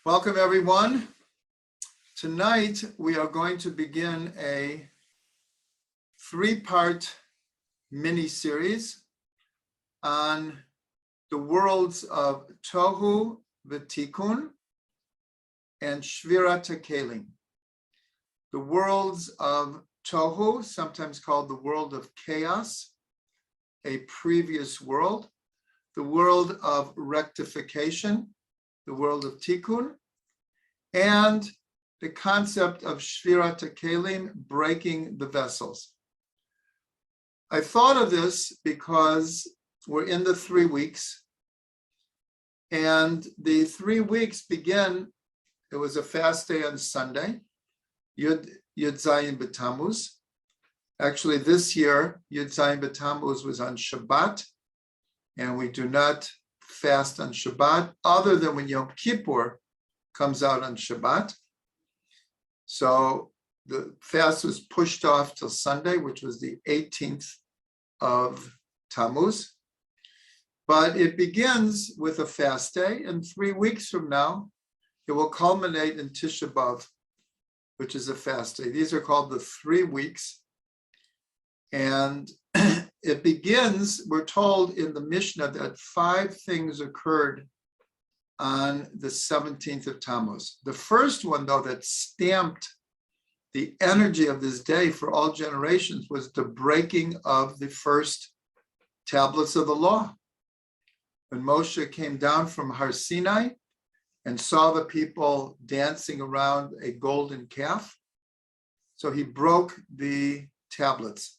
Welcome, everyone. Tonight, we are going to begin a three-part mini-series on the worlds of Tohu and Tikkun and Shvirat Hakeilim. The worlds of Tohu, sometimes called the world of chaos, a previous world, the world of rectification, the world of Tikkun, and the concept of Shvirat Hakeilim, breaking the vessels. I thought of this because we're in the 3 weeks, and the 3 weeks begin, it was a fast day on Sunday, Yud Zayin B'Tammuz. Actually, this year, Yud Zayin B'Tammuz was on Shabbat, and we do not fast on Shabbat, other than when Yom Kippur comes out on Shabbat. So the fast was pushed off till Sunday, which was the 18th of Tammuz. But it begins with a fast day, and 3 weeks from now, it will culminate in Tisha B'Av, which is a fast day. These are called the 3 weeks. And it begins, we're told in the Mishnah that 5 things occurred on the 17th of Tammuz. The first one, though, that stamped the energy of this day for all generations was the breaking of the first tablets of the law. When Moshe came down from Har Sinai and saw the people dancing around a golden calf, so he broke the tablets.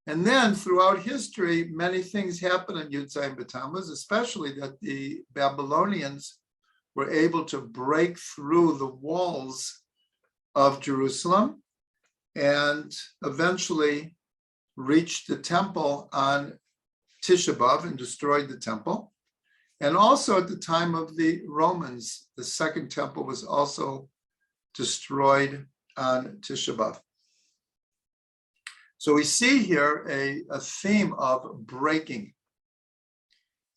And then throughout history, many things happened on Yud Zayin B'Tammuz, especially that the Babylonians were able to break through the walls of Jerusalem and eventually reached the temple on Tisha B'Av and destroyed the temple. And also at the time of the Romans, the second temple was also destroyed on Tisha B'Av. So we see here a theme of breaking.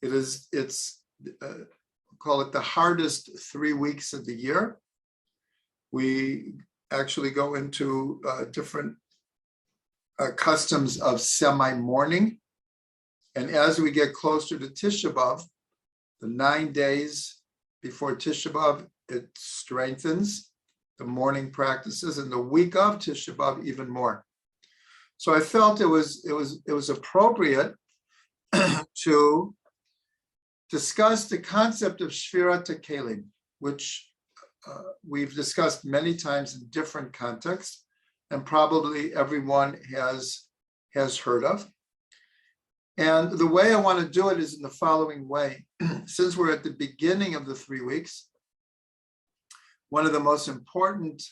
It's call it the hardest 3 weeks of the year. We actually go into different customs of semi-mourning. And as we get closer to Tisha B'Av, the 9 days before Tisha B'Av, it strengthens the mourning practices, and the week of Tisha B'Av even more. So I felt it was appropriate to discuss the concept of Shvirat Hakeilim, which we've discussed many times in different contexts, and probably everyone has heard of. And the way I want to do it is in the following way. Since we're at the beginning of the 3 weeks, one of the most important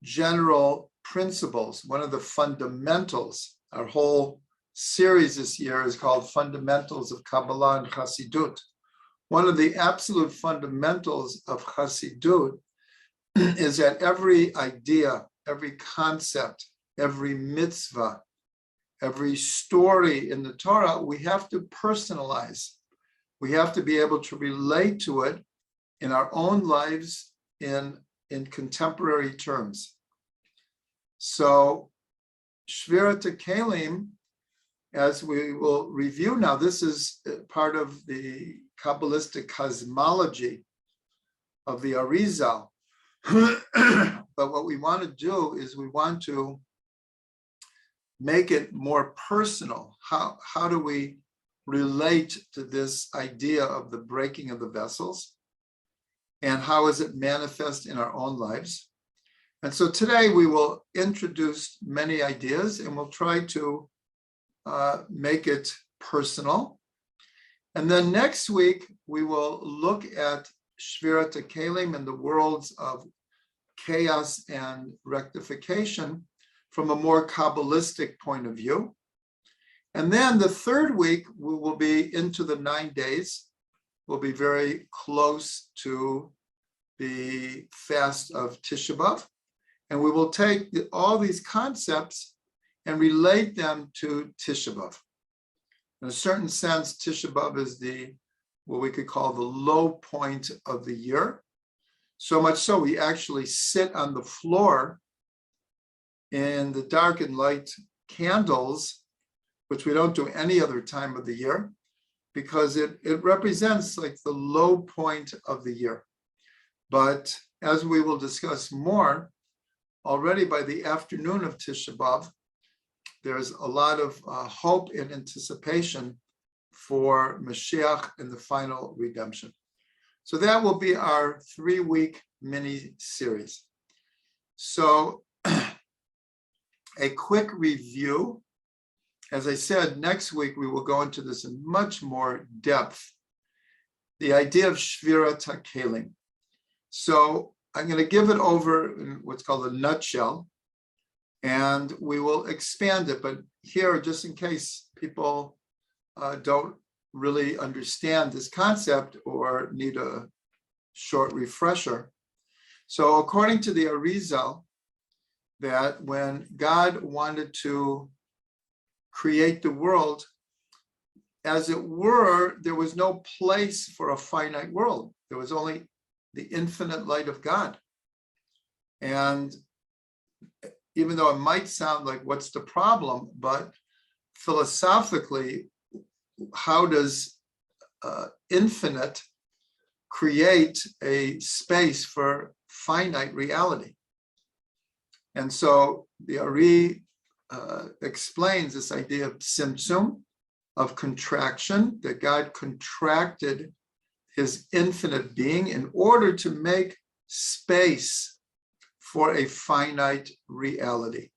general principles, one of the fundamentals, our whole series this year is called Fundamentals of Kabbalah and Chassidut. One of the absolute fundamentals of Chassidut is that every idea, every concept, every mitzvah, every story in the Torah, we have to personalize. We have to be able to relate to it in our own lives in contemporary terms. So Shvirat Hakeilim, as we will review now, this is part of the Kabbalistic cosmology of the Arizal. But what we want to do is we want to make it more personal. How do we relate to this idea of the breaking of the vessels? And how is it manifest in our own lives? And so today we will introduce many ideas, and we'll try to make it personal. And then next week, we will look at Shvirat Hakeilim and the worlds of chaos and rectification from a more Kabbalistic point of view. And then the third week, we will be into the 9 days. We'll be very close to the fast of Tisha B'Av. And we will take all these concepts and relate them to Tisha B'Av. In a certain sense, Tisha B'Av is the what we could call the low point of the year. So much so, we actually sit on the floor in the dark and light candles, which we don't do any other time of the year, because it represents like the low point of the year. But as we will discuss more, already by the afternoon of Tisha B'Av, there's a lot of hope and anticipation for Mashiach and the final redemption. So that will be our 3-week mini series. So a quick review. As I said, next week we will go into this in much more depth. The idea of Shvirat Hakeilim. So I'm going to give it over in what's called a nutshell, and we will expand it. But here, just in case people don't really understand this concept or need a short refresher. So according to the Arieh, that when God wanted to create the world, as it were, there was no place for a finite world. There was only the infinite light of God. And even though it might sound like, what's the problem? But philosophically, how does infinite create a space for finite reality? And so the Arieh explains this idea of tzimtzum, of contraction, that God contracted his infinite being in order to make space for a finite reality.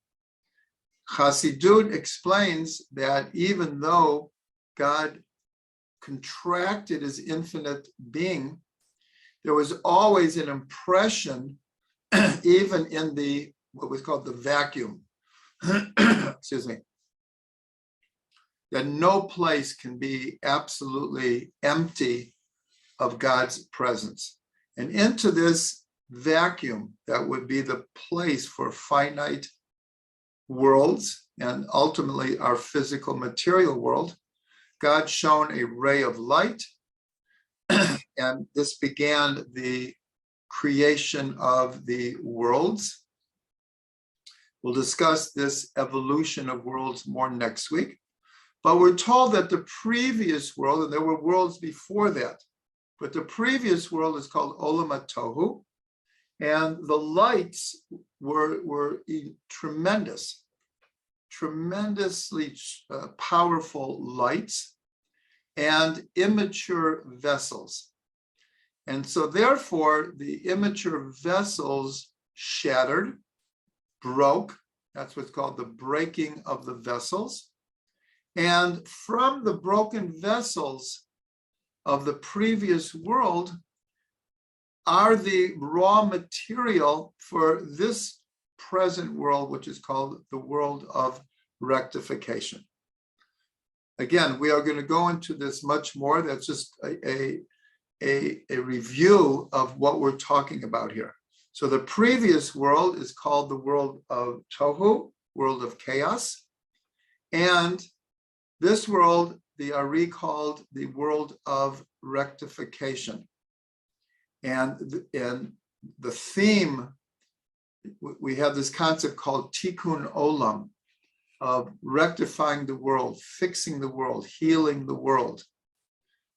Chassidut explains that even though God contracted his infinite being, there was always an impression, even in the what was called the vacuum, excuse me, that no place can be absolutely empty of God's presence. And into this vacuum, that would be the place for finite worlds and ultimately our physical material world, God shone a ray of light, and this began the creation of the worlds. We'll discuss this evolution of worlds more next week. But we're told that the previous world, and there were worlds before that, but the previous world is called Olam Tohu, and the lights were tremendously powerful lights and immature vessels. And so therefore, the immature vessels shattered, broke. That's what's called the breaking of the vessels. And from the broken vessels of the previous world are the raw material for this present world, which is called the world of rectification. Again, we are going to go into this much more. That's just a review of what we're talking about here. So the previous world is called the world of Tohu, world of chaos. And this world, the Arieh called the world of rectification. And the theme, we have this concept called Tikkun Olam, of rectifying the world, fixing the world, healing the world.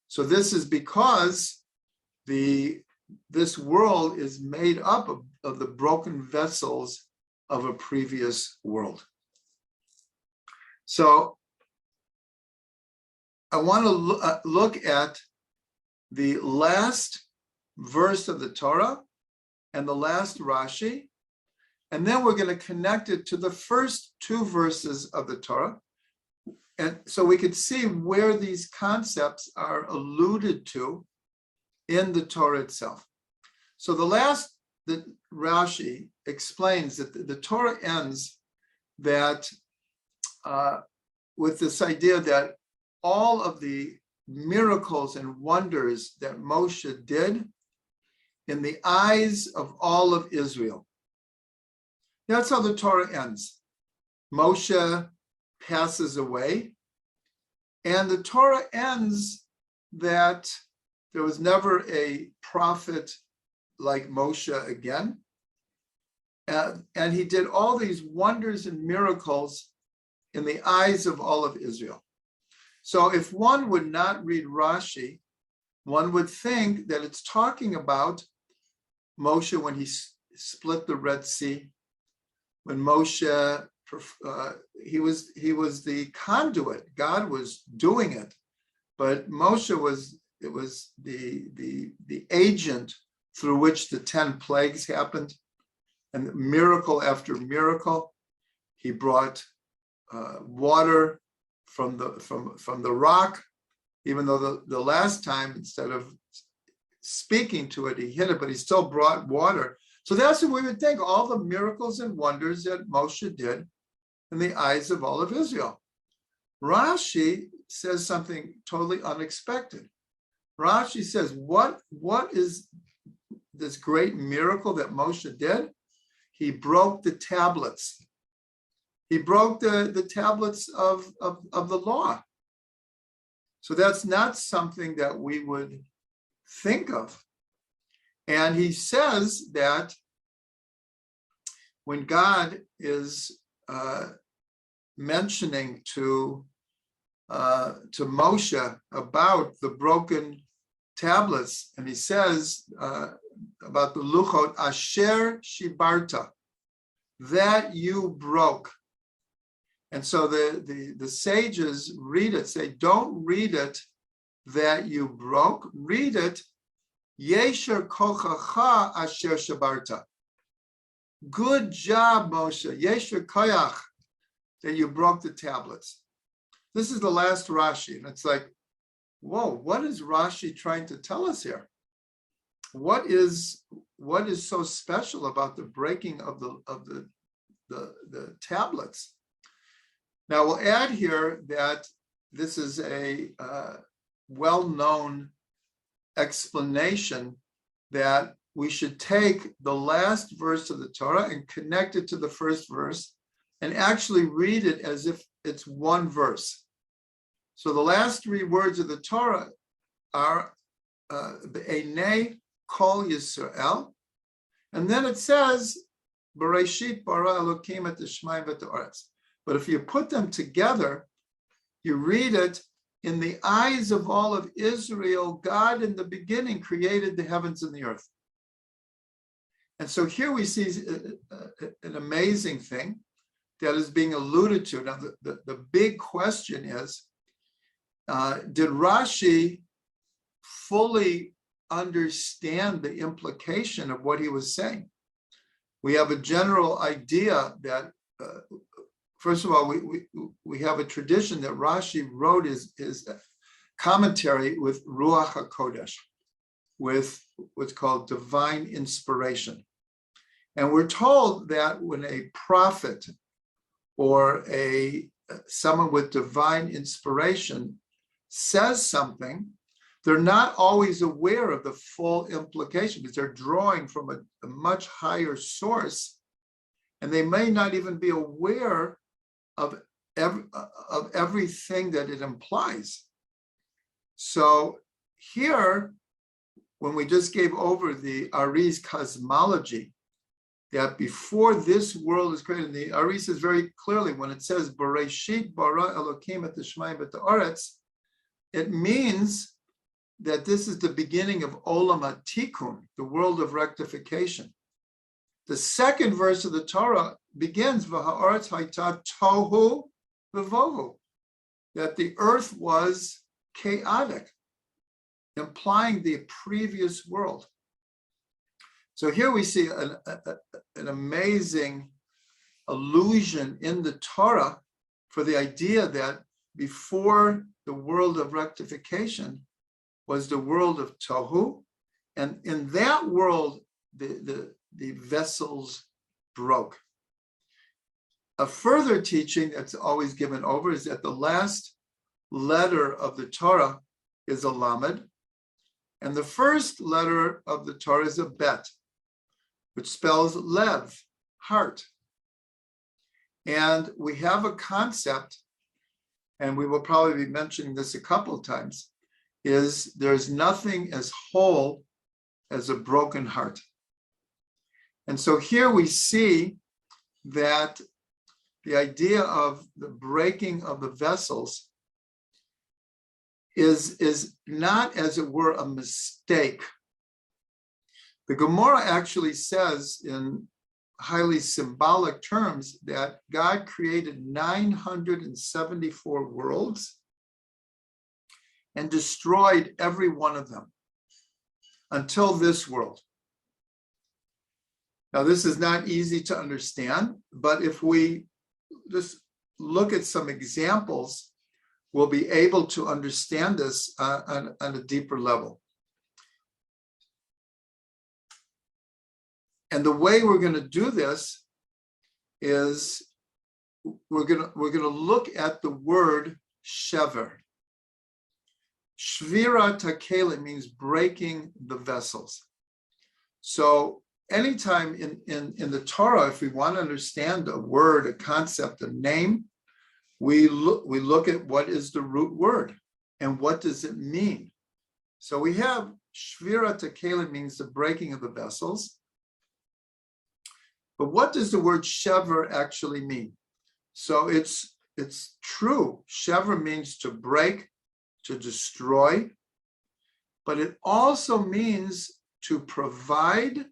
So this is because this world is made up of the broken vessels of a previous world. So I want to look at the last verse of the Torah and the last Rashi, and then we're going to connect it to the first 2 verses of the Torah. And so we could see where these concepts are alluded to in the Torah itself. So the Rashi explains that the Torah ends that with this idea that all of the miracles and wonders that Moshe did in the eyes of all of Israel. That's how the Torah ends. Moshe passes away, and the Torah ends that there was never a prophet like Moshe again. And he did all these wonders and miracles in the eyes of all of Israel. So if one would not read Rashi, one would think that it's talking about Moshe when he split the Red Sea, when Moshe, he was the conduit. God was doing it, but Moshe was the agent through which the 10 plagues happened, and miracle after miracle. He brought water from the rock, even though the last time, instead of speaking to it, he hit it, but he still brought water. So that's what we would think, all the miracles and wonders that Moshe did in the eyes of all of Israel. Rashi says something totally unexpected. Rashi says, what is this great miracle that Moshe did? He broke the tablets. He broke the tablets of the law. So that's not something that we would think of. And he says that when God is mentioning to Moshe about the broken tablets, and he says about the luchot, asher shibarta, that you broke. And so the sages read it, say, don't read it that you broke, read it, yesher kochacha asher shibarta. Good job, Moshe, yesher koyach, that you broke the tablets. This is the last Rashi, and it's like, whoa, what is Rashi trying to tell us here? What is so special about the breaking of the tablets? Now we'll add here that this is a well-known explanation that we should take the last verse of the Torah and connect it to the first verse and actually read it as if it's one verse. So the last three words of the Torah are Be'enei Kol Yisrael, and then it says Bereshit bara Elokim et Hashemayim v'et haaretz. But if you put them together, you read it, in the eyes of all of Israel, God in the beginning created the heavens and the earth. And so here we see an amazing thing that is being alluded to. Now, the big question is, did Rashi fully understand the implication of what he was saying? We have a general idea that, first of all, we have a tradition that Rashi wrote his commentary with Ruach HaKodesh, with what's called divine inspiration. And we're told that when a prophet or someone with divine inspiration says something, they're not always aware of the full implication because they're drawing from a much higher source, and they may not even be aware of everything that it implies. So here, when we just gave over the Arieh's cosmology, that before this world is created, the Arieh says very clearly, when it says Bereshit bara Elokim et Hashemayim v'et haaretz, it means that this is the beginning of Olam Tikkun, the world of rectification. The second verse of the Torah begins v'haaretz hayta tohu v'vohu, that the earth was chaotic, implying the previous world. So here we see an amazing allusion in the Torah for the idea that before the world of rectification was the world of Tohu, and in that world the vessels broke. A further teaching that's always given over is that the last letter of the Torah is a Lamed, and the first letter of the Torah is a Bet, which spells Lev, heart. And we have a concept, and we will probably be mentioning this a couple of times, is there's nothing as whole as a broken heart. And so here we see that the idea of the breaking of the vessels is not, as it were, a mistake. The Gemara actually says in highly symbolic terms that God created 974 worlds and destroyed every one of them until this world. Now, this is not easy to understand, but if we just look at some examples, we'll be able to understand this on a deeper level. And the way we're going to do this is we're going to look at the word shever. Shvirat Hakeilim means breaking the vessels. So anytime in the Torah, if we want to understand a word, a concept, a name, we look at what is the root word and what does it mean. So we have Shvirat Hakeilim means the breaking of the vessels. But what does the word shever actually mean? So it's true. Shever means to break, to destroy, but it also means to provide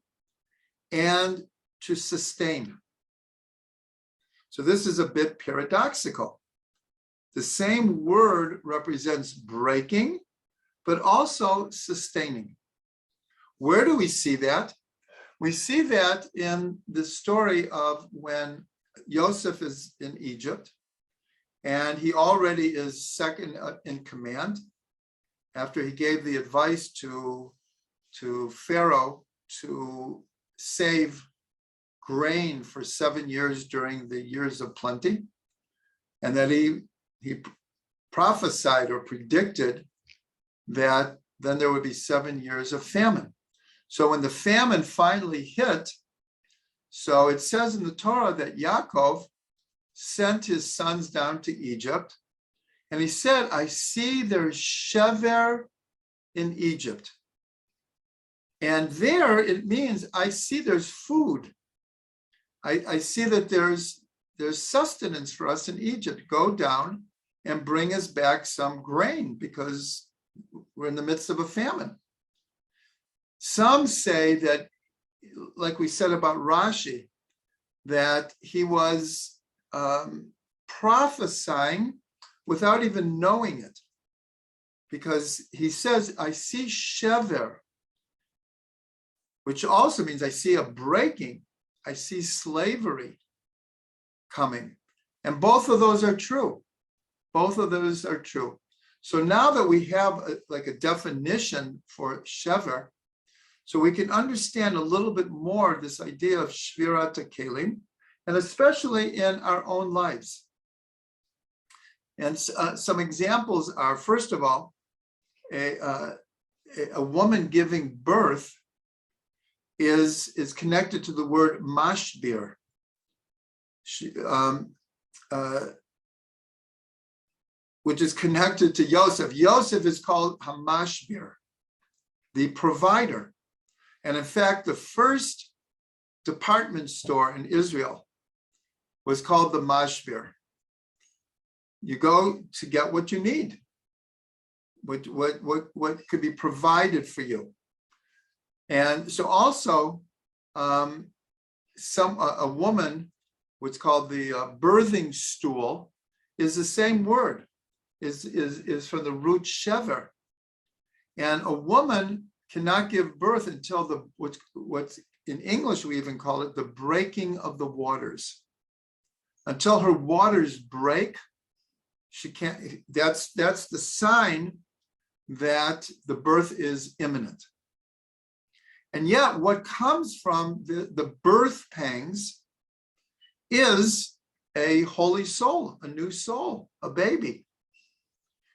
and to sustain. So this is a bit paradoxical. The same word represents breaking, but also sustaining. Where do we see that? We see that in the story of when Joseph is in Egypt, and he already is second in command after he gave the advice to Pharaoh to save grain for 7 years during the years of plenty, and that he prophesied or predicted that then there would be 7 years of famine. So when the famine finally hit, so it says in the Torah that Yaakov sent his sons down to Egypt, and he said, I see there's shever in Egypt. And there it means I see there's food. I see that there's sustenance for us in Egypt. Go down and bring us back some grain because we're in the midst of a famine. Some say that, like we said about Rashi, that he was prophesying without even knowing it, because he says, I see shever, which also means I see a breaking, I see slavery coming. And both of those are true. Both of those are true. So now that we have a definition for shever, so we can understand a little bit more this idea of Shvirat Hakeilim, and especially in our own lives. And some examples are, first of all, a woman giving birth is connected to the word mashbir, which is connected to Yosef. Yosef is called Hamashbir, the provider. And in fact, the first department store in Israel was called the Mashbir. You go to get what you need, what could be provided for you. And so also a woman, what's called the birthing stool, is the same word, is from the root shever. And a woman cannot give birth until what's in English we even call it the breaking of the waters. Until her waters break, she can't. That's the sign that the birth is imminent. And yet, what comes from the birth pangs is a holy soul, a new soul, a baby.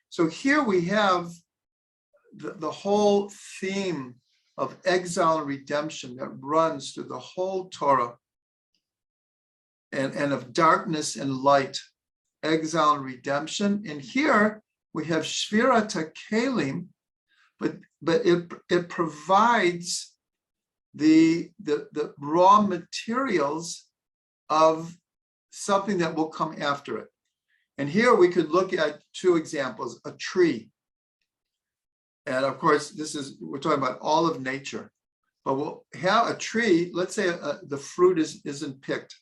So here we have the whole theme of exile and redemption that runs through the whole Torah, and of darkness and light, exile and redemption. And here we have Shvirat Hakeilim, but it provides the raw materials of something that will come after it. And here we could look at two examples: a tree. And of course, we're talking about all of nature. But we'll have a tree, let's say the fruit isn't picked.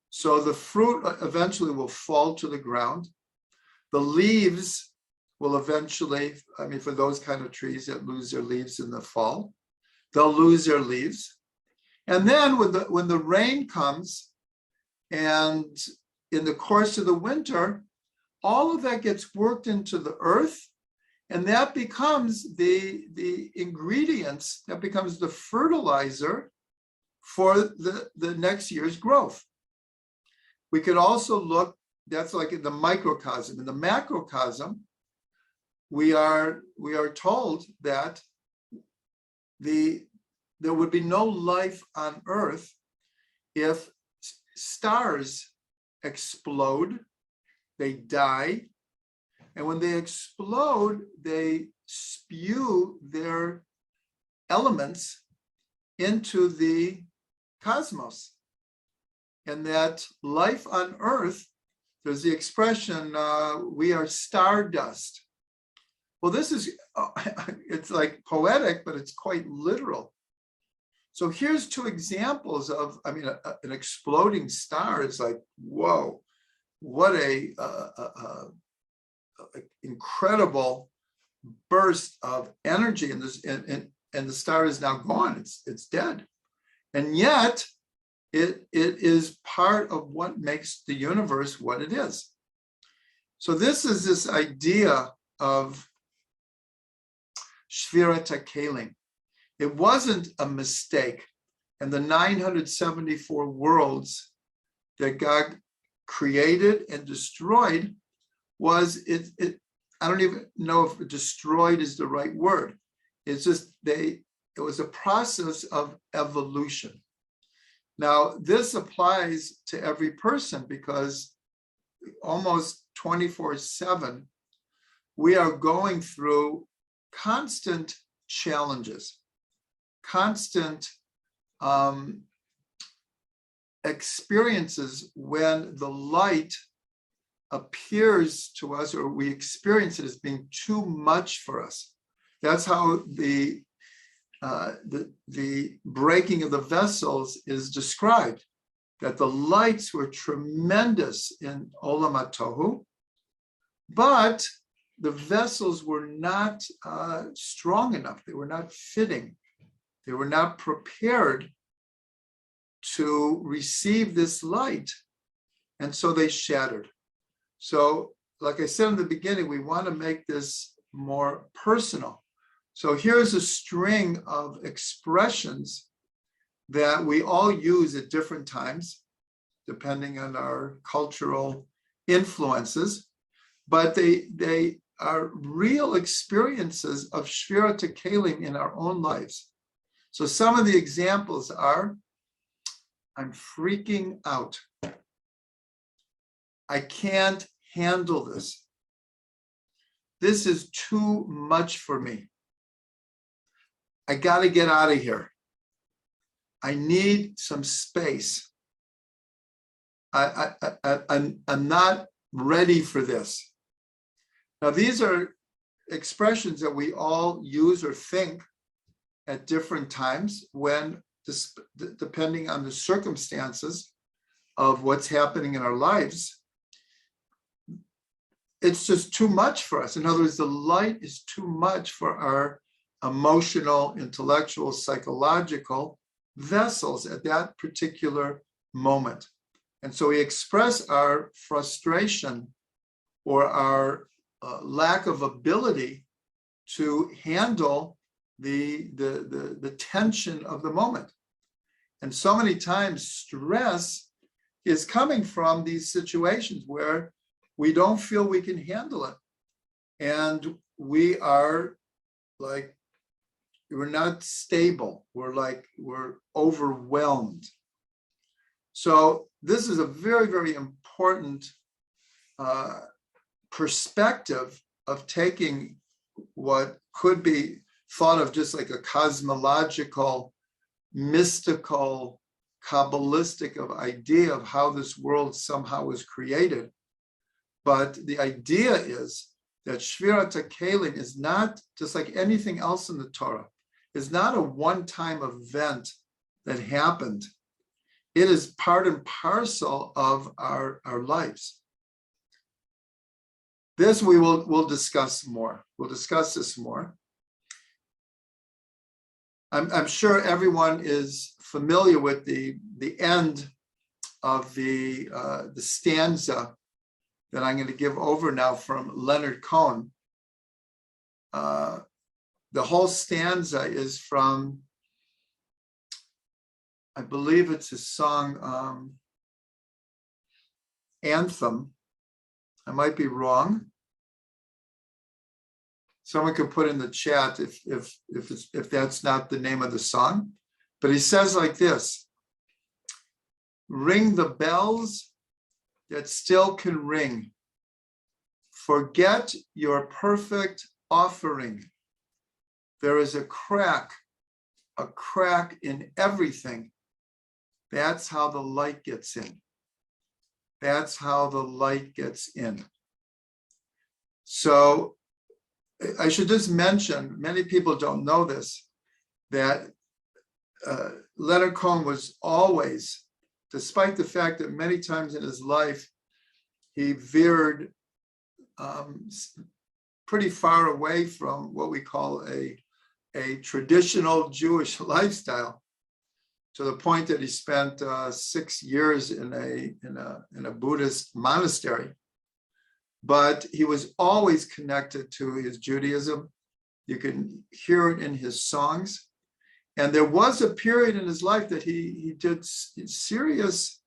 So the fruit eventually will fall to the ground. The leaves will eventually, for those kind of trees that lose their leaves in the fall, they'll lose their leaves. And then when the rain comes, and in the course of the winter, all of that gets worked into the earth, and that becomes the ingredients, that becomes the fertilizer for the next year's growth. We could also look, that's like in the microcosm. In the macrocosm, we are told that there would be no life on earth if stars explode, they die, and when they explode, they spew their elements into the cosmos. And that life on earth, there's the expression, we are stardust. Well, this is, it's like poetic, but it's quite literal. So here's two examples of, an exploding star is like, whoa, what a incredible burst of energy, and the star is now gone. It's dead, and yet it is part of what makes the universe what it is. So this is this idea of Shvirat Hakeilim. It wasn't a mistake, and the 974 worlds that God created and destroyed was it. I don't even know if destroyed is the right word. It's just it was a process of evolution. Now, this applies to every person because almost 24/7, we are going through constant challenges, constant experiences when the light appears to us, or we experience it as being too much for us. That's how the breaking of the vessels is described, that the lights were tremendous in Olam HaTohu, but the vessels were not strong enough. They were not fitting. They were not prepared to receive this light, and so they shattered. So, like I said in the beginning, we want to make this more personal. So here's a string of expressions that we all use at different times, depending on our cultural influences, but they are real experiences of Shvirat Hakeilim in our own lives. So some of the examples are, I'm freaking out. I can't handle this. This is too much for me. I got to get out of here. I need some space. I'm not ready for this. Now, these are expressions that we all use or think at different times when, depending on the circumstances of what's happening in our lives, it's just too much for us. In other words, the light is too much for our emotional, intellectual, psychological vessels at that particular moment. And so we express our frustration or our lack of ability to handle the tension of the moment. And so many times stress is coming from these situations where we don't feel we can handle it. And we are like, we're not stable. We're overwhelmed. So this is a very, very important perspective of taking what could be thought of just like a cosmological, mystical, Kabbalistic of idea of how this world somehow was created. But the idea is that Shvirat Hakeilim is not, just like anything else in the Torah, is not a one-time event that happened. It is part and parcel of our lives. This we'll discuss more. We'll discuss this more. I'm sure everyone is familiar with the end of the stanza that I'm going to give over now from Leonard Cohen. The whole stanza is from, I believe it's his song Anthem. I might be wrong. Someone could put in the chat if that's not the name of the song. But he says like this: ring the bells that still can ring. Forget your perfect offering. There is a crack in everything. That's how the light gets in. That's how the light gets in. So I should just mention, many people don't know this, that Leonard Cohen was always, despite the fact that many times in his life he veered pretty far away from what we call a traditional Jewish lifestyle, to the point that he spent 6 years in a Buddhist monastery. But he was always connected to his Judaism. You can hear it in his songs. And there was a period in his life that he did serious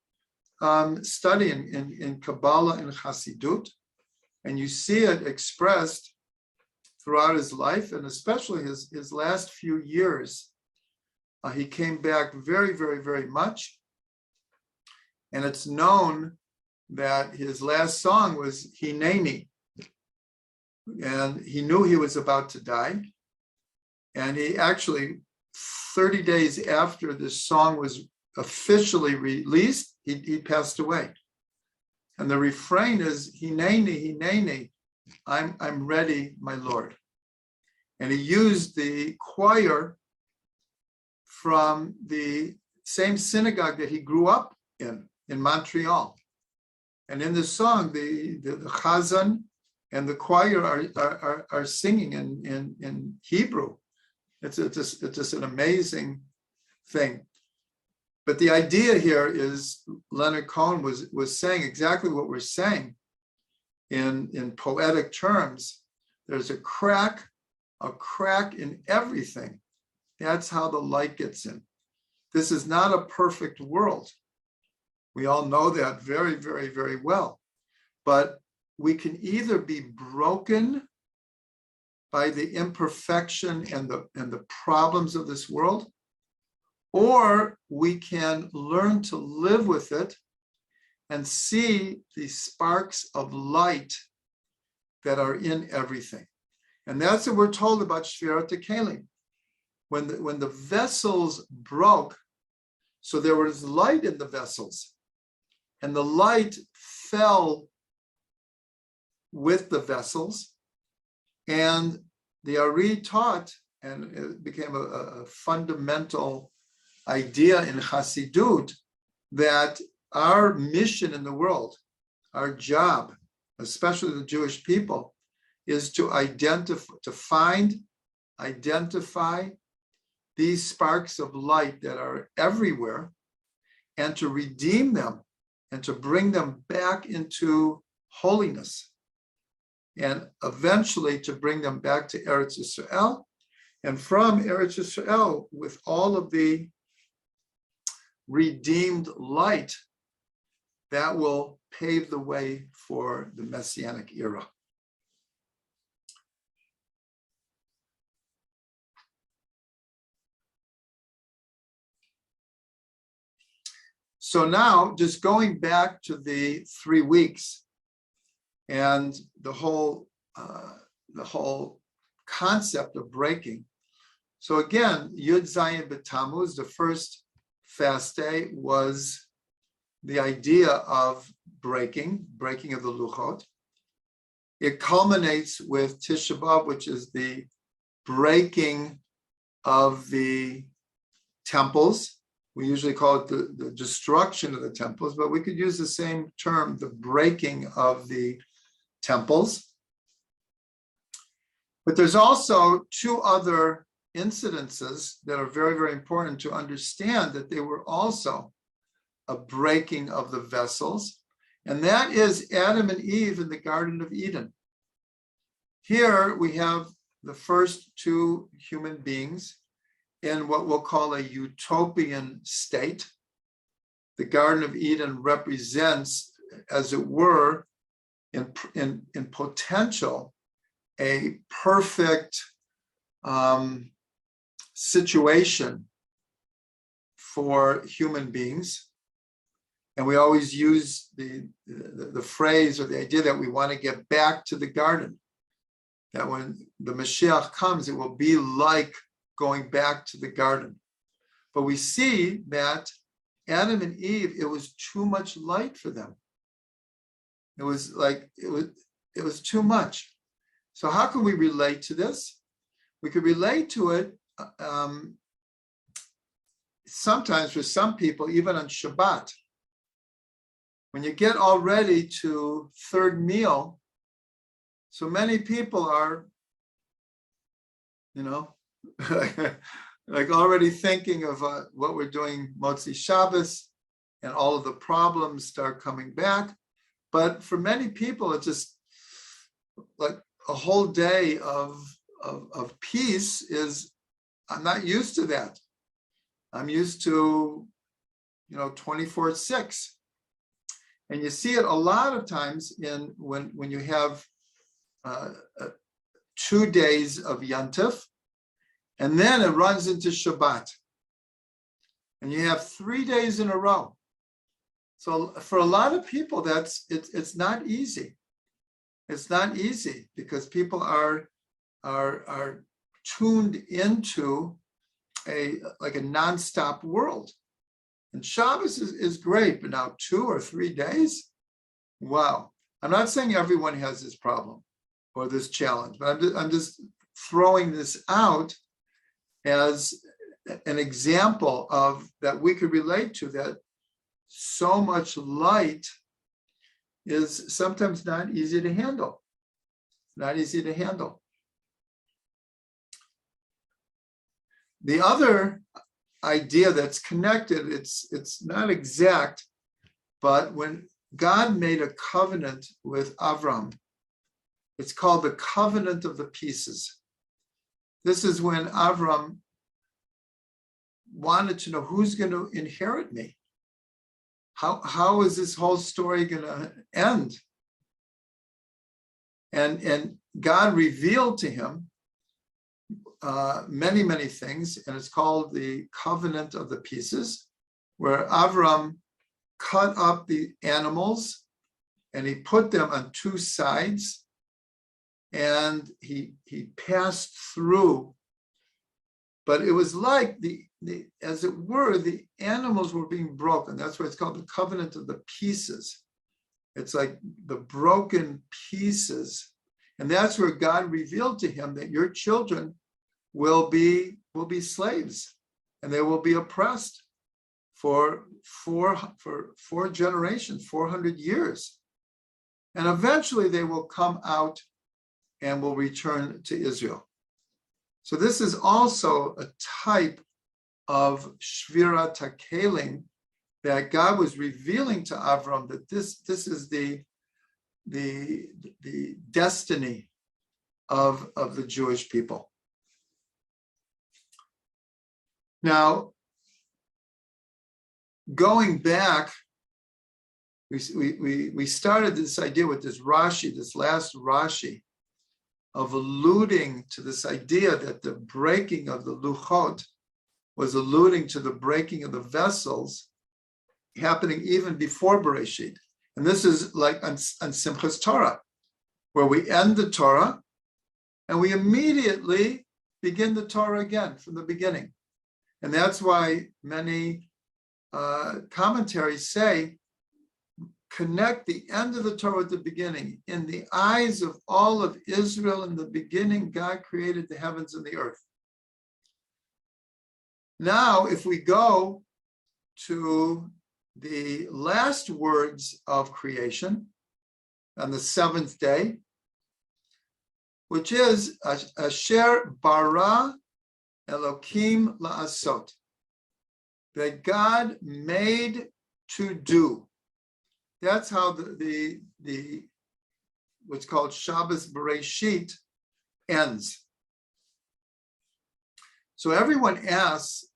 studying in Kabbalah and Chassidut. And you see it expressed throughout his life, and especially his last few years. He came back very, very, very much. And it's known that his last song was Hineni. And he knew he was about to die. And he actually, 30 days after this song was officially released, he passed away. And the refrain is, Hineni, Hineni, I'm ready, my Lord. And he used the choir from the same synagogue that he grew up in Montreal. And in the song, the chazan and the choir are singing in Hebrew. It's just an amazing thing. But the idea here is Leonard Cohen was saying exactly what we're saying in poetic terms. There's a crack in everything. That's how the light gets in. This is not a perfect world. We all know that very, very, very well. But we can either be broken by the imperfection and the problems of this world, or we can learn to live with it and see the sparks of light that are in everything. And that's what we're told about Shvirat Hakeilim. When the vessels broke, so there was light in the vessels, and the light fell with the vessels, and the Arieh taught, and it became a fundamental idea in Chassidut, that our mission in the world, our job, especially the Jewish people, is to identify these sparks of light that are everywhere, and to redeem them and to bring them back into holiness, and eventually to bring them back to Eretz Yisrael, and from Eretz Yisrael, with all of the redeemed light, that will pave the way for the Messianic era. So now, just going back to the 3 weeks and the whole concept of breaking. So again, Yud Zayin B'Tammuz, the first fast day, was the idea of breaking of the luchot. It culminates with Tisha B'Av, which is the breaking of the temples. We usually call it the destruction of the temples, but we could use the same term, the breaking of the temples. But there's also two other incidences that are very, very important to understand that they were also a breaking of the vessels. And that is Adam and Eve in the Garden of Eden. Here we have the first two human beings in what we'll call a utopian state. The Garden of Eden represents, as it were, in potential, a perfect situation for human beings. And we always use the phrase or the idea that we want to get back to the garden, that when the Mashiach comes, it will be like going back to the garden. But we see that Adam and Eve, it was too much light for them. It was too much. So how can we relate to this? We could relate to it sometimes for some people, even on Shabbat. When you get already to third meal, so many people are, like already thinking of what we're doing Motzi Shabbos, and all of the problems start coming back. But for many people, it's just like a whole day of peace is, I'm not used to that. I'm used to, 24/6. And you see it a lot of times when you have 2 days of Yantif, and then it runs into Shabbat. And you have 3 days in a row. So for a lot of people, it's not easy. It's not easy because people are tuned into a nonstop world. And Shabbos is great, but now 2 or 3 days, wow. I'm not saying everyone has this problem or this challenge, but I'm just throwing this out as an example of that we could relate to, that so much light is sometimes not easy to handle. Not easy to handle. The other idea that's connected, it's not exact, but when God made a covenant with Avraham, it's called the covenant of the pieces. This is when Avraham wanted to know who's going to inherit me. How is this whole story going to end? And God revealed to him many, many things, and it's called the covenant of the pieces, where Avraham cut up the animals and he put them on 2 sides, and he passed through. But it was like as it were, the animals were being broken. That's why it's called the covenant of the pieces. It's like the broken pieces. And that's where God revealed to him that your children will be slaves, and they will be oppressed for 4 generations, 400 years. And eventually they will come out and will return to Israel. So this is also a type of Shvirat Hakeilim that God was revealing to Avraham, that this is the destiny of the Jewish people. Now, going back, we started this idea with this Rashi, this last Rashi, of alluding to this idea that the breaking of the luchot was alluding to the breaking of the vessels happening even before Bereshit. And this is like on Simchas Torah, where we end the Torah and we immediately begin the Torah again from the beginning. And that's why many commentaries say, connect the end of the Torah with the beginning. In the eyes of all of Israel, in the beginning, God created the heavens and the earth. Now, if we go to the last words of creation on the seventh day, which is Asher bara Elokim la'asot, that God made to do. That's how the what's called Shabbos Bereshit ends. So everyone asks,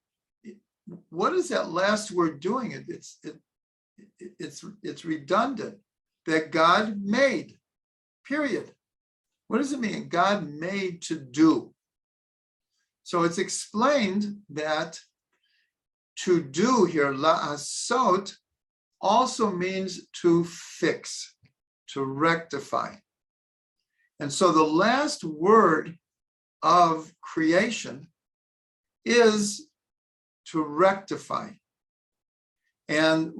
what is that last word doing? It's redundant. That God made, period. What does it mean? God made to do. So it's explained that to do here, la'asot, also means to fix, to rectify. And so the last word of creation is to rectify. And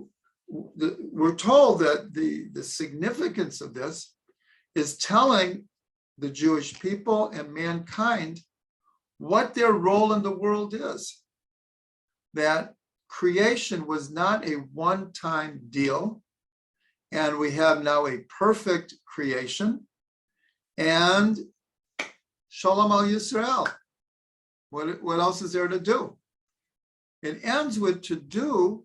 we're told that the significance of this is telling the Jewish people and mankind what their role in the world is. That creation was not a one-time deal, and we have now a perfect creation, and Shalom al Yisrael. What else is there to do? It ends with to do,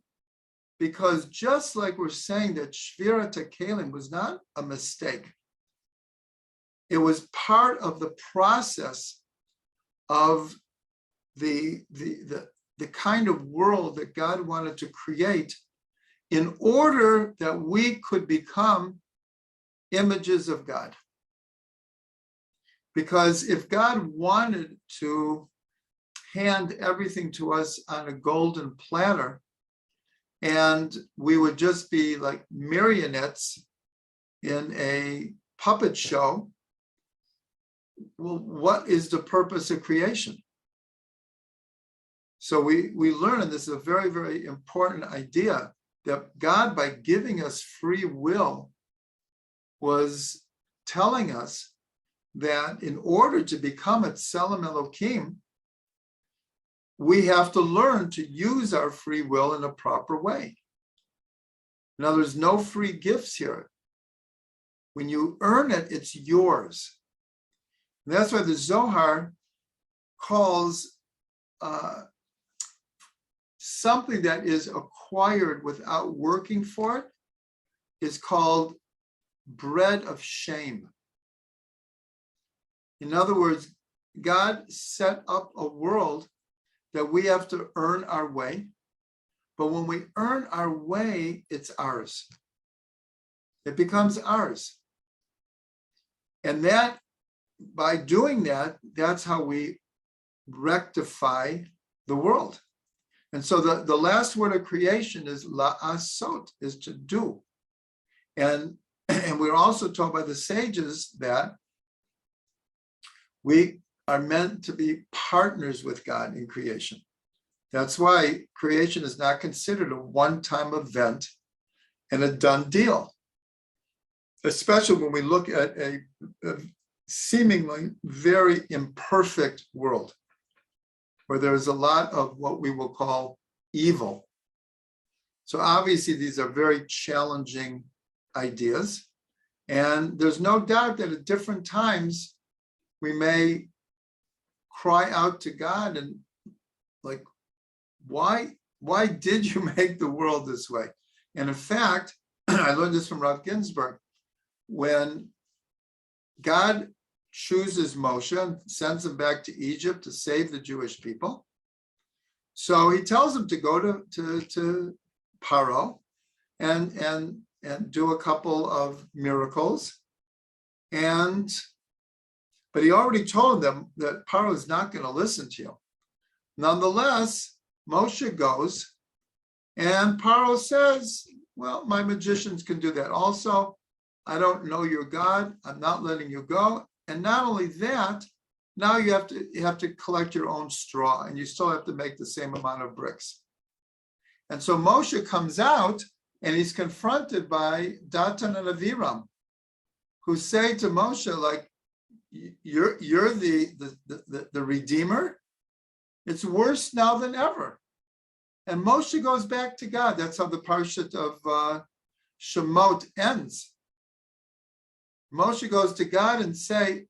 because just like we're saying that Shvirat Hakeilim was not a mistake, it was part of the process of the kind of world that God wanted to create in order that we could become images of God. Because if God wanted to hand everything to us on a golden platter, and we would just be like marionettes in a puppet show, well, what is the purpose of creation? So we learn, and this is a very, very important idea, that God, by giving us free will, was telling us that in order to become a Tselem Elokim, we have to learn to use our free will in a proper way. Now, there's no free gifts here. When you earn it, it's yours. And that's why the Zohar calls something that is acquired without working for it is called bread of shame. In other words, God set up a world that we have to earn our way, but when we earn our way, it's ours. It becomes ours. And that, by doing that, that's how we rectify the world. And so the last word of creation is la'asot, is to do. And we're also told by the sages that we are meant to be partners with God in creation. That's why creation is not considered a one-time event and a done deal, especially when we look at a seemingly very imperfect world, where there's a lot of what we will call evil. So obviously these are very challenging ideas, and there's no doubt that at different times we may cry out to God and like, why did you make the world this way? And in fact, I learned this from Rav Ginsburg, when God chooses Moshe and sends him back to Egypt to save the Jewish people. So he tells him to go to Paro and do a couple of miracles. But he already told them that Paro is not going to listen to you. Nonetheless, Moshe goes, and Paro says, well, my magicians can do that also. I don't know your God. I'm not letting you go. And not only that, now you have to collect your own straw, and you still have to make the same amount of bricks. And so Moshe comes out, and he's confronted by Datan and Aviram, who say to Moshe, like, you're the Redeemer? It's worse now than ever. And Moshe goes back to God. That's how the Parshat of Shemot ends. Moshe goes to God and say,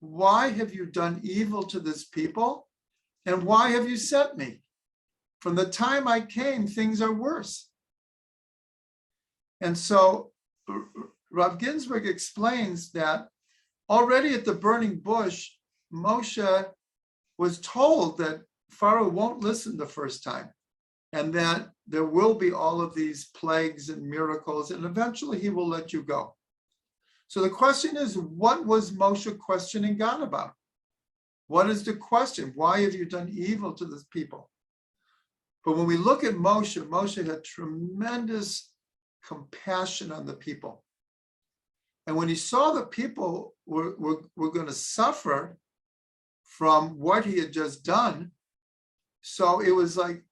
why have you done evil to this people? And why have you sent me? From the time I came, things are worse. And so Rav Ginsburg explains that already at the burning bush, Moshe was told that Pharaoh won't listen the first time, and that there will be all of these plagues and miracles, and eventually he will let you go. So the question is, what was Moshe questioning God about? What is the question? Why have you done evil to this people? But when we look at Moshe, Moshe had tremendous compassion on the people. And when he saw the people were going to suffer from what he had just done, so it was like,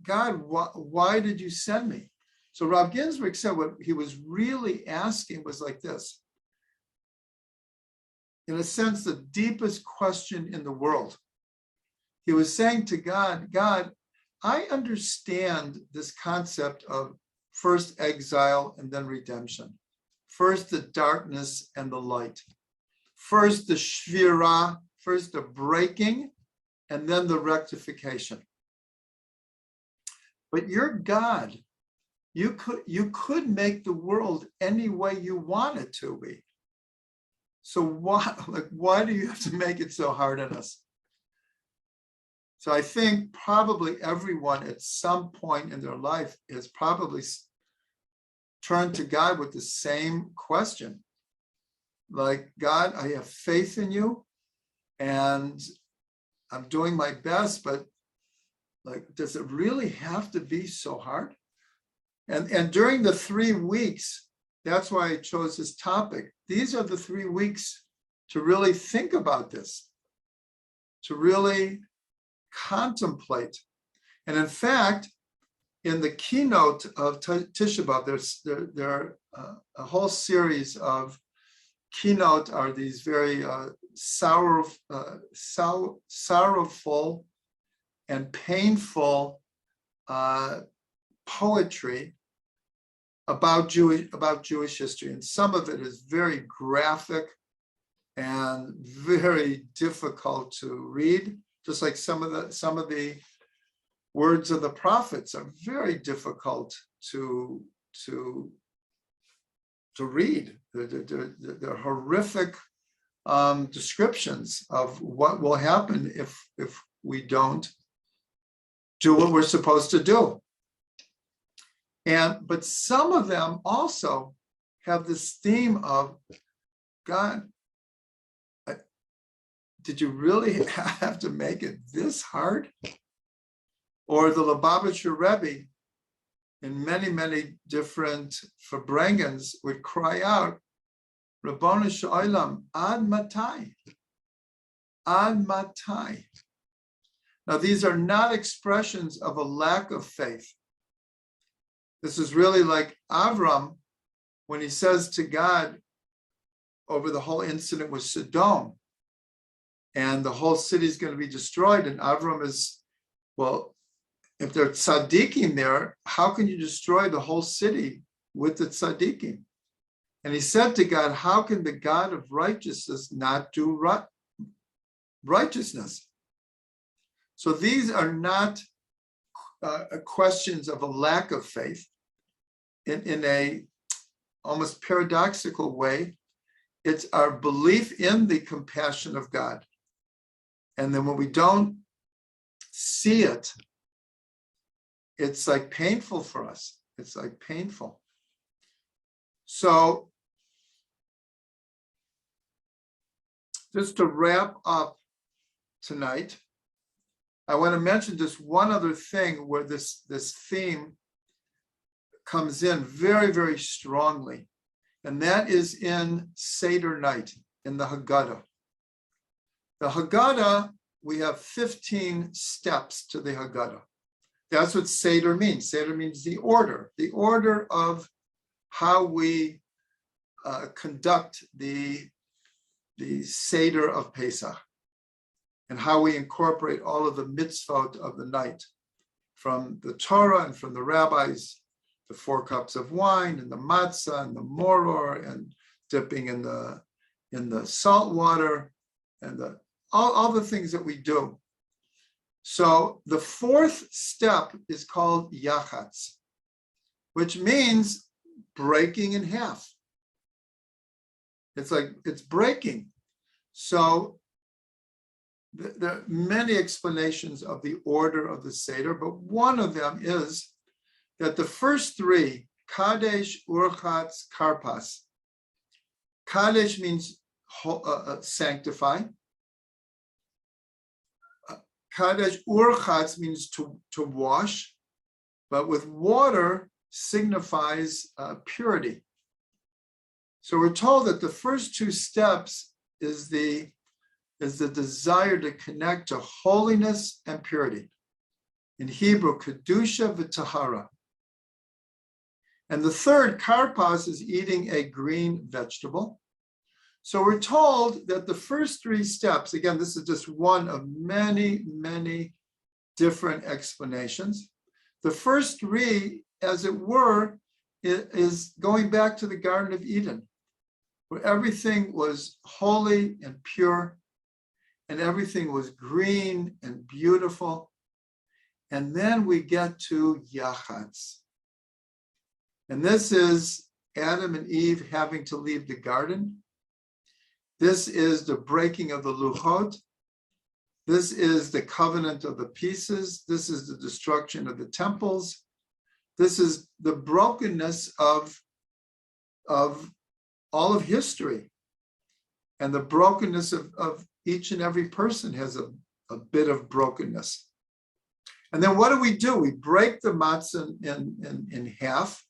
God, why did you send me? So Rav Ginsburg said what he was really asking was like this. In a sense, the deepest question in the world. He was saying to God, God, I understand this concept of first exile and then redemption. First the darkness and the light. First the shvirah, first the breaking, and then the rectification. But you're God. You could make the world any way you want it to be. So why do you have to make it so hard on us? So I think probably everyone at some point in their life has probably turned to God with the same question. Like, God, I have faith in you and I'm doing my best, but like, does it really have to be so hard? And during the 3 weeks, that's why I chose this topic. These are the 3 weeks to really think about this, to really contemplate. And in fact, in the keynote of Tisha B'Av, there are a whole series of keynote are these very sorrowful and painful poetry about Jewish history, and some of it is very graphic and very difficult to read. Just like some of the words of the prophets are very difficult to read. They're horrific descriptions of what will happen if we don't do what we're supposed to do. But some of them also have this theme of, God, did you really have to make it this hard? Or the Lubavitcher Rebbe, in many, many different Farbrengens, would cry out, Rabbanu Shalom, ad matai? Ad matai? Now, these are not expressions of a lack of faith. This is really like Avraham, when he says to God over the whole incident with Sodom, and the whole city is going to be destroyed. And Avraham is, well, if there are tzaddikim there, how can you destroy the whole city with the tzaddikim? And he said to God, how can the God of righteousness not do righteousness? So these are not questions of a lack of faith. In a almost paradoxical way, it's our belief in the compassion of God. And then when we don't see it, it's like painful for us. It's like painful. So just to wrap up tonight, I want to mention just one other thing where this theme comes in very, very strongly. And that is in Seder night, in the Haggadah. The Haggadah, we have 15 steps to the Haggadah. That's what Seder means. Seder means the order of how we conduct the Seder of Pesach, and how we incorporate all of the mitzvot of the night, from the Torah and from the rabbis, the 4 cups of wine and the matzah and the moror and dipping in the salt water and all the things that we do. So the 4th step is called yachatz, which means breaking in half. It's breaking. So there are many explanations of the order of the Seder, but one of them is that the first 3, Kadesh, Urchatz, Karpas. Kadesh means sanctify. Kadesh, Urchatz means to wash, but with water signifies purity. So we're told that the first 2 steps is the desire to connect to holiness and purity. In Hebrew, kedusha v'tahara. And the 3rd, karpas, is eating a green vegetable. So we're told that the first 3 steps, again, this is just one of many, many different explanations. The first 3, as it were, is going back to the Garden of Eden, where everything was holy and pure, and everything was green and beautiful. And then we get to yachatz. And this is Adam and Eve having to leave the garden. This is the breaking of the luchot. This is the covenant of the pieces. This is the destruction of the temples. This is the brokenness of all of history. And the brokenness of each and every person has a bit of brokenness. And then what do? We break the matzah in half.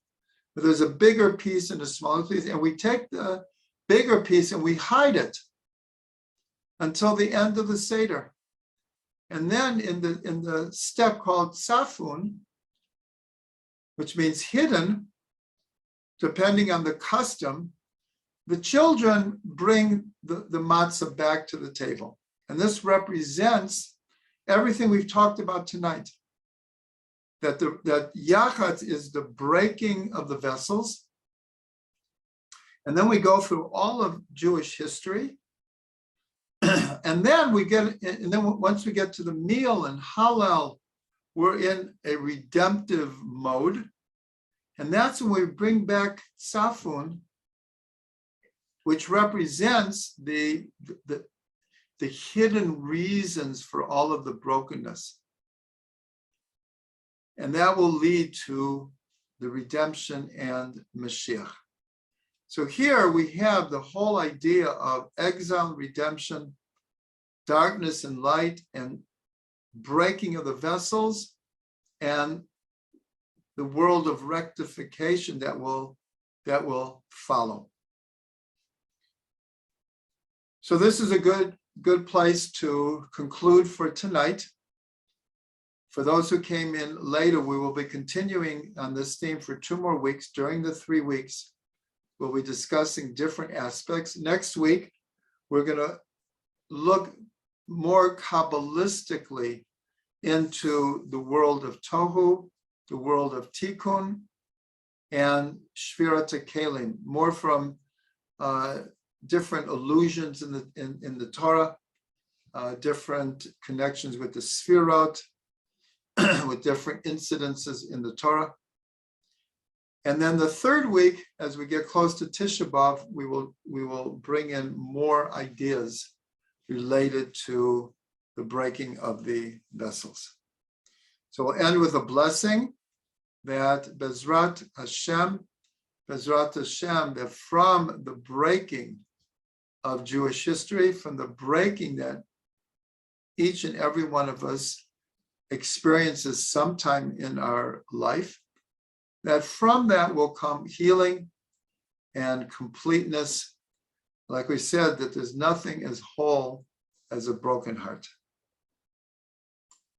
But there's a bigger piece and a smaller piece, and we take the bigger piece and we hide it until the end of the Seder. And then in the step called safun, which means hidden, depending on the custom, the children bring the matzah back to the table. And this represents everything we've talked about tonight. That yachatz is the breaking of the vessels. And then we go through all of Jewish history. And then once we get to the meal and Hallel, we're in a redemptive mode. And that's when we bring back Safun, which represents the hidden reasons for all of the brokenness. And that will lead to the redemption and Mashiach. So here we have the whole idea of exile, redemption, darkness and light, and breaking of the vessels, and the world of rectification that will follow. So this is a good place to conclude for tonight. For those who came in later, we will be continuing on this theme for 2 more weeks. During the 3 weeks, we'll be discussing different aspects. Next week, we're going to look more Kabbalistically into the world of Tohu, the world of Tikkun, and Shvirat Hakeilim, more from different allusions in the Torah, different connections with the Sfirot, with different incidences in the Torah. And then the 3rd week, as we get close to Tisha B'Av, we will bring in more ideas related to the breaking of the vessels. So we'll end with a blessing that Bezrat Hashem, that from the breaking of Jewish history, from the breaking that each and every one of us experiences sometime in our life, that from that will come healing and completeness. Like we said, that there's nothing as whole as a broken heart.